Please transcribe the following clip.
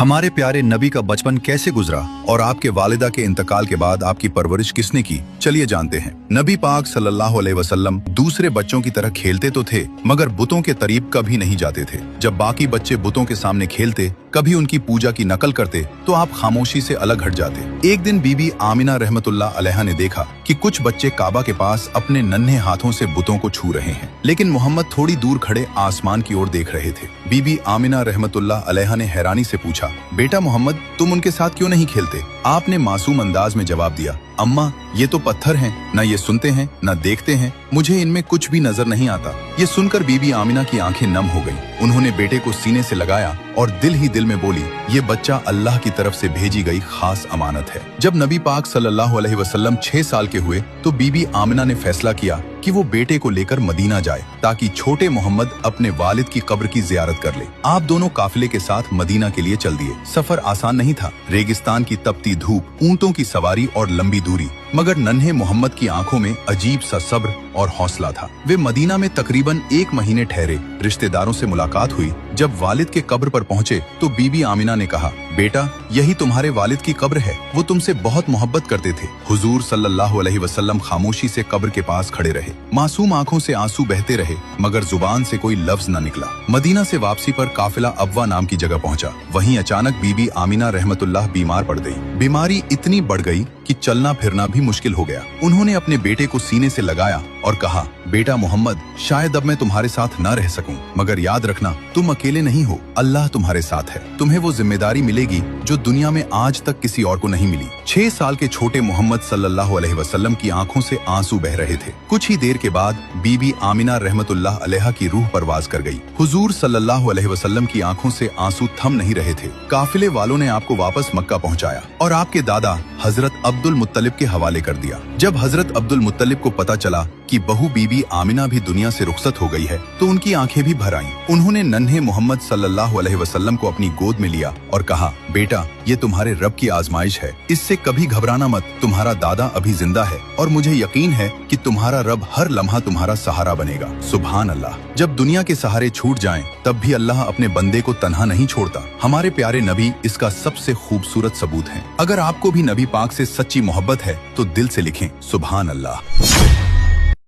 हमारे प्यारे नबी का बचपन कैसे गुजरा और आपके वालिदा के इंतकाल के बाद आपकी परवरिश किसने की, चलिए जानते हैं। नबी पाक सल्लल्लाहु अलैहि वसल्लम दूसरे बच्चों की तरह खेलते तो थे मगर बुतों के करीब कभी नहीं जाते थे। जब बाकी बच्चे बुतों के सामने खेलते, कभी उनकी पूजा की नकल करते तो आप खामोशी से अलग हट जाते। एक दिन बीबी आमिना रहमतुल्लाह अलैहा ने देखा कि कुछ बच्चे काबा के पास अपने नन्हे हाथों से बुतों को छू रहे हैं, लेकिन मोहम्मद थोड़ी दूर खड़े आसमान की ओर देख रहे थे। बीबी आमिना रहमतुल्लाह अलैहा ने हैरानी से पूछा, बेटा मोहम्मद, तुम उनके साथ क्यों नहीं खेलते? आपने मासूम अंदाज में जवाब दिया, अम्मा, ये तो पत्थर हैं, न ये सुनते हैं न देखते हैं, मुझे इनमें कुछ भी नजर नहीं आता। ये सुनकर बीबी आमिना की आंखें नम हो गईं। उन्होंने बेटे को सीने से लगाया और दिल ही दिल में बोली, ये बच्चा अल्लाह की तरफ से भेजी गई खास अमानत है। जब नबी पाक सल्लल्लाहु अलैहि वसल्लम 6 साल के हुए तो बीबी आमिना ने फैसला किया कि वो बेटे को लेकर मदीना जाए ताकि छोटे मोहम्मद अपने वालिद की कब्र की जियारत कर ले। आप दोनों काफिले के साथ मदीना के लिए चल दिए। सफर आसान नहीं था। रेगिस्तान की तपती धूप, ऊंटों की सवारी और लंबी दूरी, मगर नन्हे मोहम्मद की आंखों में अजीब सा सब्र और हौसला था। वे मदीना में तकरीबन 1 महीने ठहरे। रिश्तेदारों से मुलाकात हुई। जब वालिद के कब्र पर पहुंचे तो बीबी आमिना ने कहा, बेटा, यही तुम्हारे वालिद की कब्र है। वो तुमसे बहुत मोहब्बत करते थे। हुजूर सल्लल्लाहु अलैहि वसल्लम खामोशी से कब्र के पास खड़े रहे। मासूम आंखों से आंसू बहते रहे मगर जुबान से कोई लफ्ज न निकला। मदीना से वापसी पर काफिला अब्वा नाम की जगह पहुंचा। वहीं अचानक बीबी आमिना रहमतुल्लाह बीमार पड़ गई। बीमारी इतनी बढ़ गई कि चलना फिरना भी मुश्किल हो गया। उन्होंने अपने बेटे को सीने से लगाया और कहा, बेटा मोहम्मद, शायद अब मैं तुम्हारे साथ न रह सकूं, मगर याद रखना, तुम अकेले नहीं हो, अल्लाह तुम्हारे साथ है। तुम्हें वो जिम्मेदारी मिलेगी जो दुनिया में आज तक किसी और को नहीं मिली। 6 साल के छोटे मोहम्मद सल्लल्लाहु अलैहि वसल्लम की आंखों से आंसू बह रहे थे। कुछ ही देर के बाद बीबी आमिना रहमतुल्लाह अलैहा की रूह परवाज कर गई। हुजूर सल्लल्लाहु अलैहि वसल्लम की आंखों से आंसू थम नहीं रहे थे। काफिले वालों ने आपको वापस मक्का पहुंचाया और आपके दादा हजरत अब्दुल मुत्तलिब के हवाले कर दिया। जब हजरत अब्दुल मुत्तलिब को पता चला कि बहू बीबी आमिना भी दुनिया से रुखसत हो गई है तो उनकी आंखें भी भर आईं। उन्होंने नन्हे मोहम्मद सल्लल्लाहु अलैहि वसल्लम को अपनी गोद में लिया और कहा, बेटा, ये तुम्हारे रब की आजमाइश है, इससे कभी घबराना मत। तुम्हारा दादा अभी जिंदा है और मुझे यकीन है कि तुम्हारा रब हर लम्हा तुम्हारा सहारा बनेगा। सुभान अल्लाह। जब दुनिया के सहारे छूट जाएं, तब भी अल्लाह अपने बंदे को तन्हा नहीं छोड़ता। हमारे प्यारे नबी इसका सबसे खूबसूरत सबूत हैं। अगर आपको भी नबी पाक से सच्ची मोहब्बत है तो दिल से लिखें, सुभान अल्लाह।